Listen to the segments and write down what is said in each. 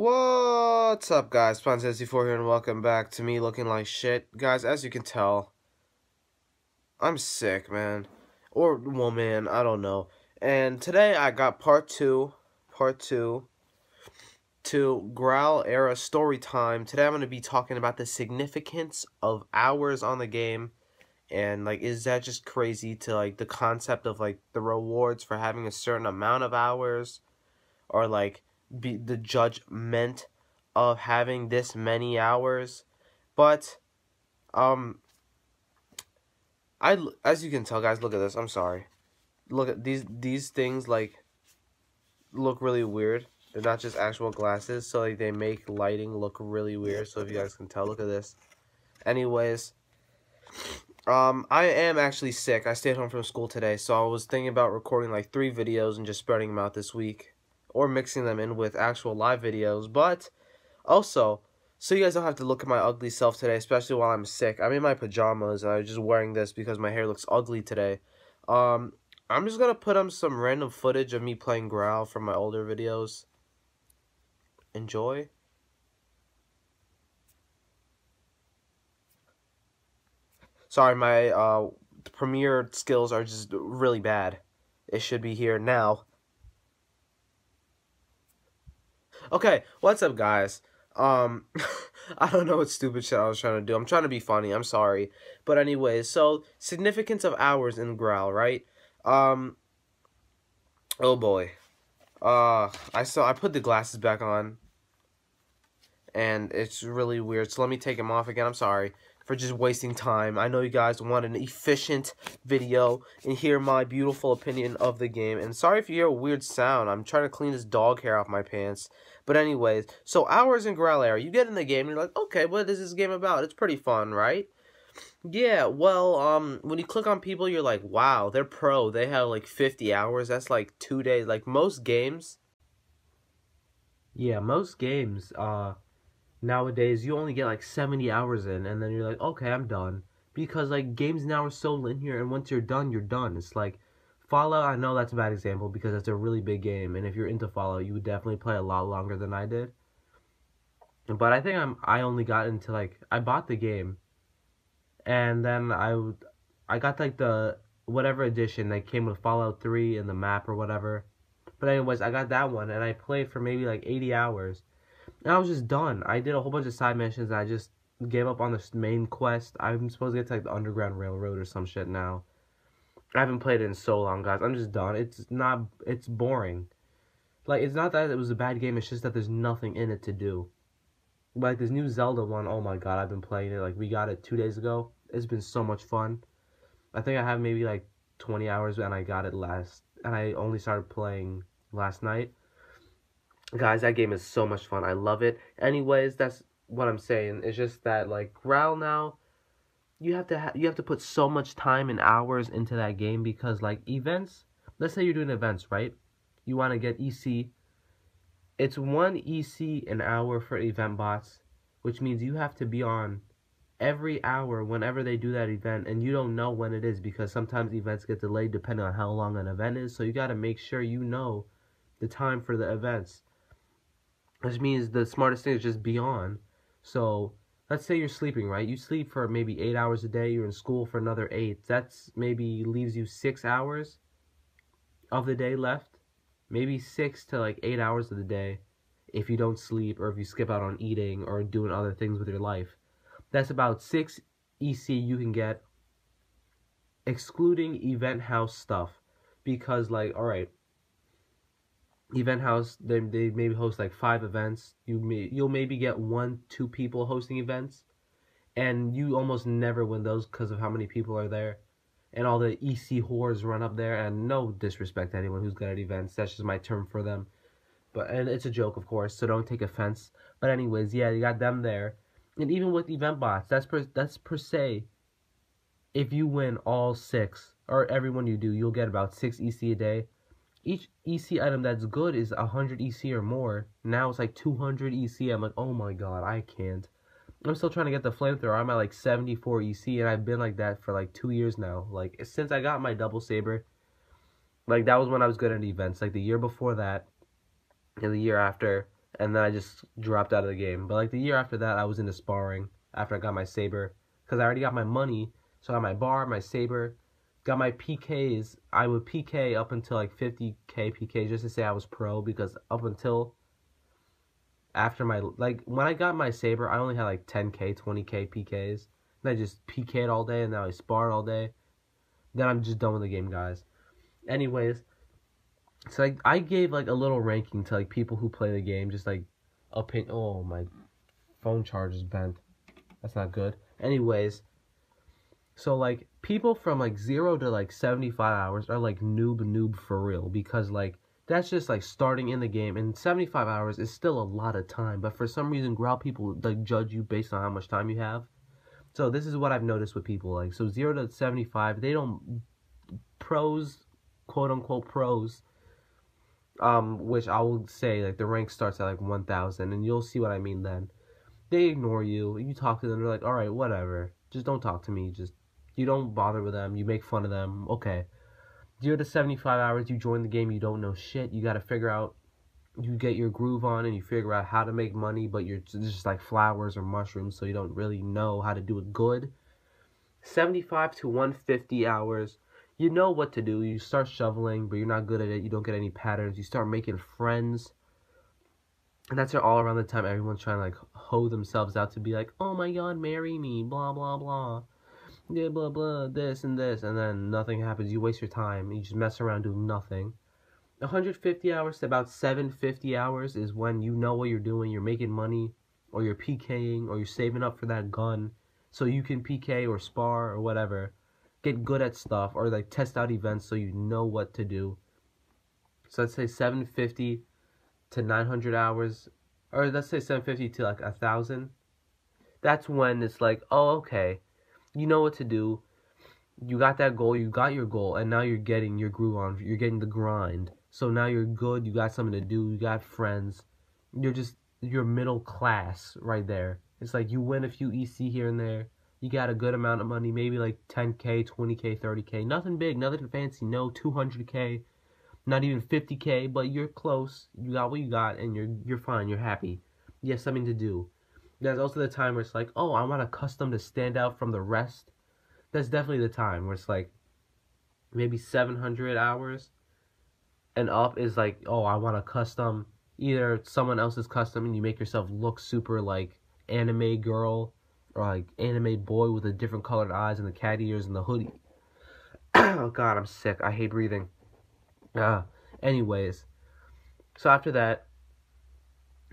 What's up, guys? Spawn64 here, and welcome back to me looking like shit. Guys, as you can tell, I'm sick, man. Or woman, I don't know. And today I got part two to Graal era story time. Today I'm going to be talking about the significance of hours on the game. And, like, is that just crazy to, like, the concept of, like, the rewards for having a certain amount of hours? Or, like, the judgment of having this many hours. But as you can tell, guys, look at this. I'm sorry. Look at these things, like, look really weird. They're not just actual glasses, so like they make lighting look really weird. So if you guys can tell, look at this. Anyways, I am actually sick. I stayed home from school today, so I was thinking about recording like 3 videos and just spreading them out this week, or mixing them in with actual live videos. But also, so you guys don't have to look at my ugly self today, especially while I'm sick. I'm in my pajamas, and I'm just wearing this because my hair looks ugly today. I'm just gonna put on some random footage of me playing Graal from my older videos. Enjoy. Sorry, my Premiere skills are just really bad. It should be here now. Okay, what's up, guys? I don't know what stupid shit I was trying to do. I'm trying to be funny. I'm sorry. But anyways, so significance of hours in Graal, right? Oh boy. I put the glasses back on, and it's really weird. So let me take them off again. I'm sorry for just wasting time. I know you guys want an efficient video and hear my beautiful opinion of the game. And sorry if you hear a weird sound. I'm trying to clean this dog hair off my pants. But anyways, so hours in Graal era. You get in the game and you're like, okay, what is this game about? It's pretty fun, right? Yeah, well, when you click on people, you're like, wow, they're pro. They have like 50 hours. That's like 2 days. Like most games. Yeah, most games, nowadays you only get like 70 hours in, and then you're like, okay, I'm done. Because like games now are so linear, and once you're done, you're done. It's like Fallout. I know that's a bad example because it's a really big game, and if you're into Fallout, you would definitely play a lot longer than I did. But I think I only got into, like, I bought the game, and then I got like the whatever edition that came with Fallout 3 and the map or whatever. But anyways, I got that one, and I played for maybe like 80 hours. And I was just done. I did a whole bunch of side missions, and I just gave up on this main quest. I'm supposed to get to like the Underground Railroad or some shit now. I haven't played it in so long, guys. I'm just done. It's boring. Like, it's not that it was a bad game, it's just that there's nothing in it to do. Like, this new Zelda one, oh my god, I've been playing it. Like, we got it 2 days ago. It's been so much fun. I think I have maybe like 20 hours, and I got it and I only started playing last night. Guys, that game is so much fun. I love it. Anyways, that's what I'm saying. It's just that, like, Graal now, you have to put so much time and hours into that game because, like, events, let's say you're doing events, right? You want to get EC. It's 1 EC an hour for event bots, which means you have to be on every hour whenever they do that event, and you don't know when it is because sometimes events get delayed depending on how long an event is. So you got to make sure you know the time for the events. Which means the smartest thing is just be on. So, let's say you're sleeping, right? You sleep for maybe 8 hours a day. You're in school for another 8. That's maybe leaves you 6 hours of the day left. Maybe 6 to like 8 hours of the day if you don't sleep or if you skip out on eating or doing other things with your life. That's about 6 EC you can get, excluding event house stuff. Because, like, alright, event house, they maybe host like 5 events. You'll maybe get 1-2 people hosting events, and you almost never win those because of how many people are there, and all the EC whores run up there. And no disrespect to anyone who's good at events, that's just my term for them. And it's a joke, of course, so don't take offense. But anyways, yeah, you got them there, and even with event bots, that's per se. If you win all 6 or every one you do, you'll get about 6 EC a day. Each EC item that's good is 100 EC or more. Now it's like 200 EC. I'm like, oh my god, I can't. I'm still trying to get the flamethrower. I'm at like 74 EC, and I've been like that for like 2 years now. Like, since I got my double saber, like, that was when I was good at events. Like, the year before that, and the year after, and then I just dropped out of the game. But like the year after that, I was into sparring after I got my saber, because I already got my money, so I got my bar, my saber, got my PKs. I would PK up until like 50k PK just to say I was pro, because up until after my, like, when I got my saber, I only had like 10k, 20k PKs. And I just PK'd all day, and now I sparred all day. Then I'm just done with the game, guys. Anyways, so I gave like a little ranking to like people who play the game, just like opinion. Oh, my phone charge is bent. That's not good. Anyways, so like people from like 0 to like 75 hours are like noob for real, because like that's just like starting in the game, and 75 hours is still a lot of time, but for some reason Graal people like judge you based on how much time you have. So this is what I've noticed with people, like, so 0 to 75, they don't, pros, quote unquote pros, which I will say like the rank starts at like 1000, and you'll see what I mean then. They ignore you. You talk to them, they're like, all right, whatever. Just don't talk to me. Just, you don't bother with them. You make fun of them. Okay. 0 to 75 hours, you join the game, you don't know shit. You got to figure out, you get your groove on, and you figure out how to make money, but you're just like flowers or mushrooms, so you don't really know how to do it good. 75 to 150 hours, you know what to do. You start shoveling, but you're not good at it. You don't get any patterns. You start making friends. And that's all around the time everyone's trying to like hoe themselves out to be like, oh my god, marry me, blah blah blah, yeah, blah blah, this and this, and then nothing happens. You waste your time. You just mess around doing nothing. 150 hours to about 750 hours is when you know what you're doing. You're making money, or you're PKing, or you're saving up for that gun, so you can PK or spar or whatever. Get good at stuff, or like test out events so you know what to do. So let's say 750 to 900 hours, or let's say 750 to like 1,000. That's when it's like, oh, okay, you know what to do. You got that goal, you got your goal, and now you're getting your groove on. You're getting the grind. So now you're good. You got something to do. You got friends. You're middle class right there. It's like you win a few EC here and there. You got a good amount of money, maybe like 10k, 20k, 30k. Nothing big, nothing fancy. No 200k. Not even 50k, but you're close. You got what you got, and you're fine. You're happy. You have something to do. There's also the time where it's like, oh, I want a custom to stand out from the rest. That's definitely the time where it's like maybe 700 hours and up is like, oh, I want a custom. Either someone else's custom and you make yourself look super like anime girl, or like anime boy with the different colored eyes and the cat ears and the hoodie. Oh god, I'm sick. I hate breathing. Anyways, so after that,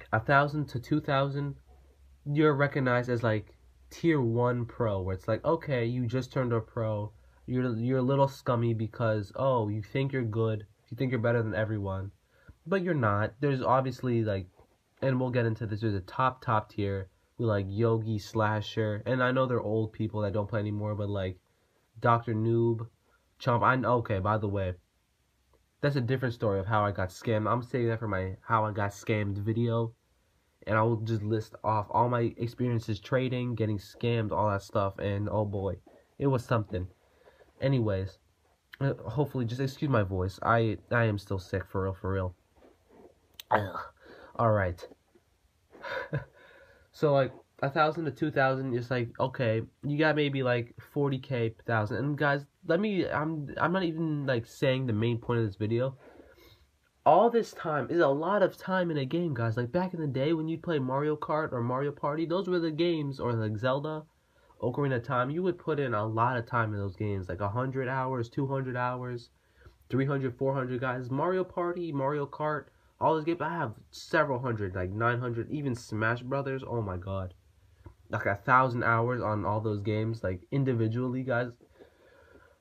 1,000 to 2,000, you're recognized as like tier 1 pro, where it's like, okay, you just turned a pro. You're a little scummy because, oh, you think you're good, you think you're better than everyone, but you're not. There's obviously like, and we'll get into this, there's a top tier with like Yogi, Slasher, and I know they're old people that don't play anymore, but like Dr. Noob, Chomp. Okay, by the way, that's a different story of how I got scammed. I'm saving that for my how I got scammed video. And I will just list off all my experiences trading, getting scammed, all that stuff. And oh boy, it was something. Anyways, hopefully, just excuse my voice. I am still sick, for real. Ugh. All right. So like 1,000 to 2,000, it's like, okay, you got maybe like 40k, 1,000. And guys, I'm not even like saying the main point of this video. All this time is a lot of time in a game, guys. Like back in the day when you'd play Mario Kart or Mario Party, those were the games, or like Zelda, Ocarina of Time, you would put in a lot of time in those games, like 100 hours, 200 hours, 300, 400, guys. Mario Party, Mario Kart, all those games, I have several hundred, like 900, even Smash Brothers, oh my god. Like 1,000 hours on all those games, like individually, guys.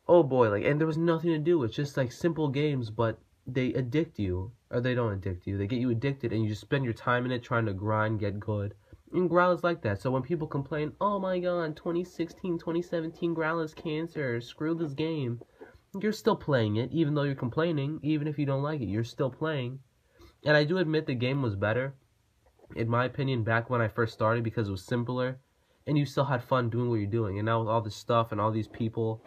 Oh boy, like, and there was nothing to do. It's just like simple games, but they addict you, or they don't addict you. They get you addicted, and you just spend your time in it trying to grind, get good. And Graal is like that. So when people complain, oh my god, 2016, 2017, Graal is cancer, screw this game, you're still playing it, even though you're complaining. Even if you don't like it, you're still playing. And I do admit the game was better, in my opinion, back when I first started, because it was simpler, and you still had fun doing what you're doing. And now with all this stuff and all these people,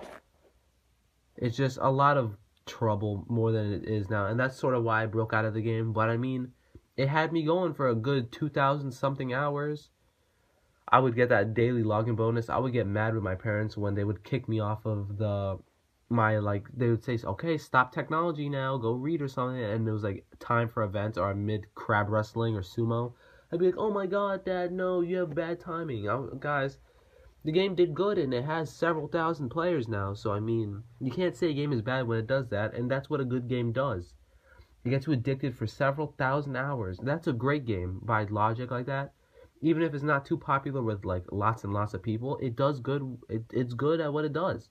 it's just a lot of trouble more than it is now, and that's sort of why I broke out of the game. But I mean, it had me going for a good 2,000 something hours. I would get that daily login bonus. I would get mad with my parents when they would kick me off of my, like, they would say, okay, stop technology now, go read or something, and it was like time for events or mid crab wrestling or sumo. I'd be like, oh my god, Dad, no, you have bad timing. Guys, the game did good and it has several thousand players now, so I mean, you can't say a game is bad when it does that, and that's what a good game does. It gets you addicted for several thousand hours. That's a great game by logic like that. Even if it's not too popular with like lots and lots of people, it does good. It's good at what it does.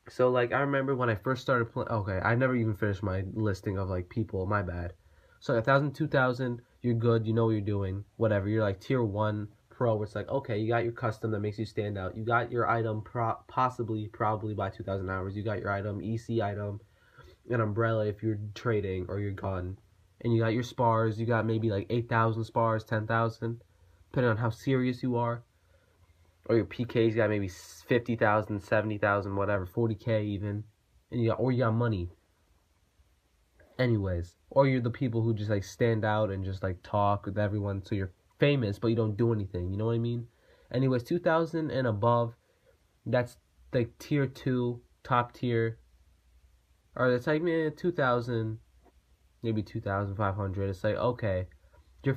So like I remember when I first started playing. Okay, I never even finished my listing of like people. My bad. So 1,000, 2,000, you're good. You know what you're doing. Whatever. You're like tier 1 pro. Where it's like okay, you got your custom that makes you stand out. You got your item possibly probably by 2,000 hours. You got your item EC item, an umbrella if you're trading or your gun, and you got your spars. You got maybe like 8,000 spars, 10,000, depending on how serious you are. Or your PKs, you got maybe 50,000, 70,000, whatever, 40K even, and you got money. Anyways, or you're the people who just like stand out and just like talk with everyone, so you're famous but you don't do anything. You know what I mean? Anyways, 2,000 and above, that's like tier 2, top tier. Or it's like 2,000, maybe 2,500. It's like okay,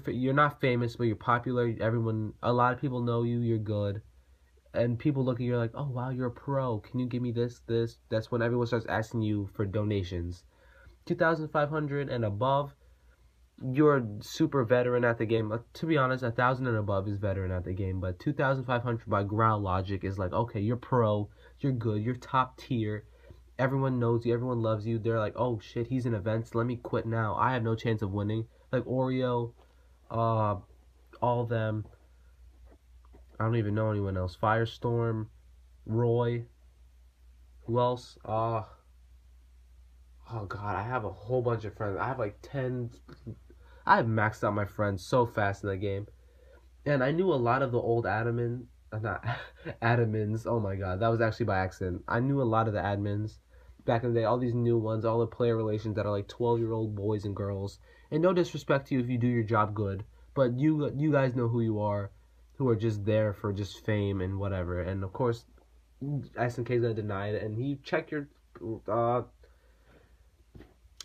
you're not famous but you're popular. A lot of people know you. You're good. And people look at you like, oh wow, you're a pro. Can you give me this? That's when everyone starts asking you for donations. 2,500 and above, you're super veteran at the game. To be honest, 1,000 and above is veteran at the game. But 2,500 by Graal logic is like, okay, you're pro, you're good, you're top tier. Everyone knows you, everyone loves you. They're like, oh shit, he's in events. Let me quit now. I have no chance of winning. Like Oreo, all of them. I don't even know anyone else. Firestorm, Roy. Who else? Oh god, I have a whole bunch of friends. I have like 10. I have maxed out my friends so fast in the game. And I knew a lot of the old not admins. Oh my god, that was actually by accident. I knew a lot of the admins back in the day. All these new ones, all the player relations that are like 12-year-old boys and girls. And no disrespect to you if you do your job good, but you guys know who you are, who are just there for just fame and whatever. And of course, SNK's gonna deny it, and he checked your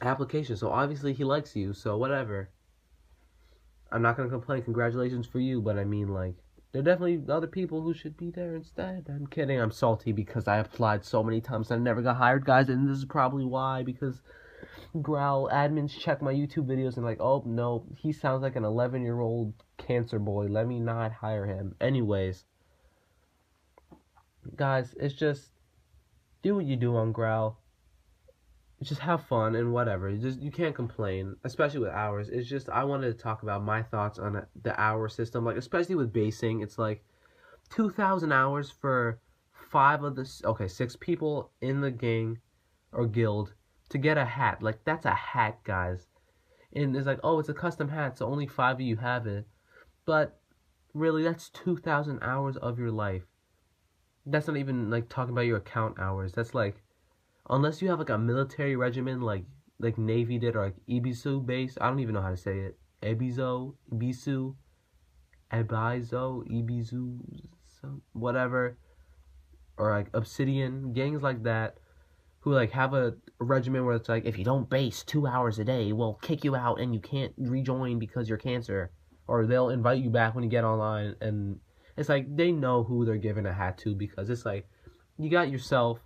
application, so obviously he likes you. So whatever. I'm not gonna complain. Congratulations for you, but I mean, like, there are definitely other people who should be there instead. I'm kidding. I'm salty because I applied so many times and I never got hired, guys, and this is probably why. Because Graal admins check my YouTube videos and like, oh no, he sounds like an 11-year-old cancer boy. Let me not hire him. Anyways, guys, it's just do what you do on Graal. Just have fun and whatever. You can't complain, especially with hours. It's just I wanted to talk about my thoughts on the hour system, like especially with basing. It's like 2,000 hours for 6 people in the gang or guild to get a hat. Like that's a hat, guys. And it's like, oh, it's a custom hat, so only 5 of you have it. But really, that's 2,000 hours of your life. That's not even like talking about your account hours. That's like, unless you have like a military regimen like Navy did, or like Ibisu base. I don't even know how to say it. Ibizu, whatever. Or like Obsidian, gangs like that, who like have a regimen where it's like, if you don't base 2 hours a day, we'll kick you out and you can't rejoin because you're cancer. Or they'll invite you back when you get online, and it's like they know who they're giving a hat to, because it's like you got yourself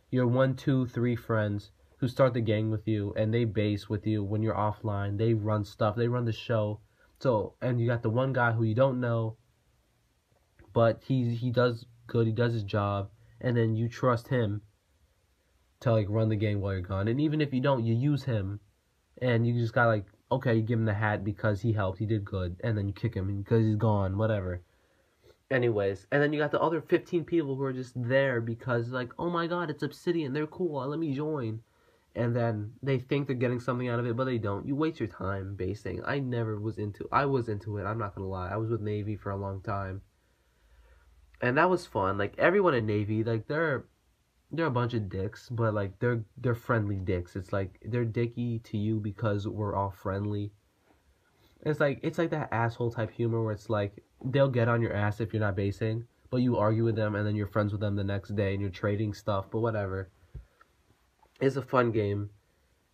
your 1, 2, 3 friends who start the gang with you, and they base with you when you're offline. They run stuff. They run the show. So, and you got the one guy who you don't know, but he does good. He does his job, and then you trust him to like run the gang while you're gone. And even if you don't, you use him, and you just got like, okay, you give him the hat because he helped. He did good, and then you kick him because he's gone. Whatever. Anyways, and then you got the other 15 people who are just there because like, oh my god, it's Obsidian, they're cool, let me join. And then they think they're getting something out of it, but they don't. You waste your time basing. I was into it, I'm not gonna lie. I was with Navy for a long time. And that was fun. Like everyone in Navy, like they're a bunch of dicks, but like they're friendly dicks. It's like they're dicky to you because we're all friendly. It's like that asshole type humor where it's like they'll get on your ass if you're not basing, but you argue with them and then you're friends with them the next day and you're trading stuff, but whatever. It's a fun game.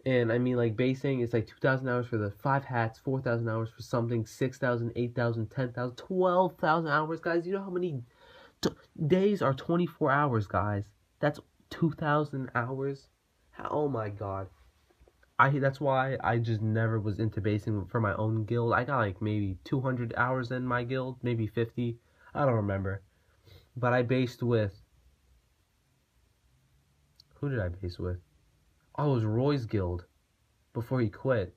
And I mean, like, basing is like 2,000 hours for the 5 hats, 4,000 hours for something, 6,000, 8,000, 10,000, 12,000 hours, guys. You know how many days are 24 hours, guys? That's 2,000 hours. Oh my god. That's why I just never was into basing for my own guild. I got like maybe 200 hours in my guild, maybe 50. I don't remember. But I based with, who did I base with? Oh, it was Roy's guild before he quit.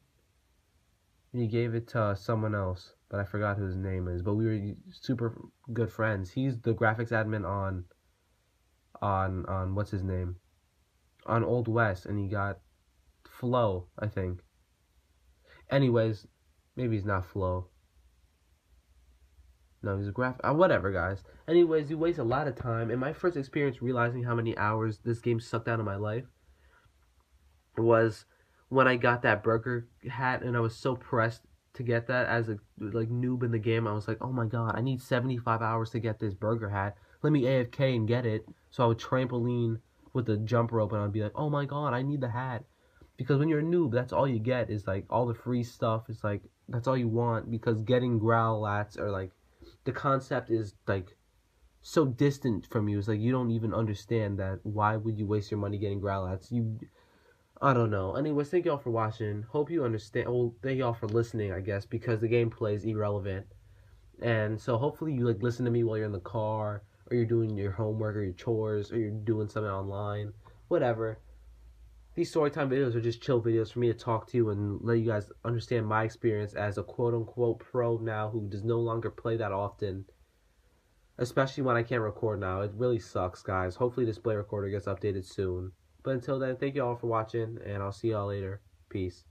And he gave it to someone else, but I forgot who his name is. But we were super good friends. He's the graphics admin on what's his name? On Old West, and he got Flo, I think. Anyways, maybe he's not Flo. No, he's a whatever, guys. Anyways, you waste a lot of time. And my first experience realizing how many hours this game sucked out of my life was when I got that burger hat, and I was so pressed to get that as a like noob in the game. I was like, oh my god, I need 75 hours to get this burger hat. Let me AFK and get it. So I would trampoline with the jump rope, and I'd be like, oh my god, I need the hat. Because when you're a noob, that's all you get is like all the free stuff. It's like that's all you want, because getting Graal lats are like, the concept is like so distant from you. It's like you don't even understand that. Why would you waste your money getting Graal lats? I don't know. Anyways, thank y'all for watching. Hope you understand. Well, thank y'all for listening, I guess, because the gameplay is irrelevant. And so hopefully you like listen to me while you're in the car, or you're doing your homework or your chores, or you're doing something online, whatever. These storytime videos are just chill videos for me to talk to you and let you guys understand my experience as a quote-unquote pro now who does no longer play that often. Especially when I can't record now. It really sucks, guys. Hopefully this play recorder gets updated soon. But until then, thank you all for watching, and I'll see y'all later. Peace.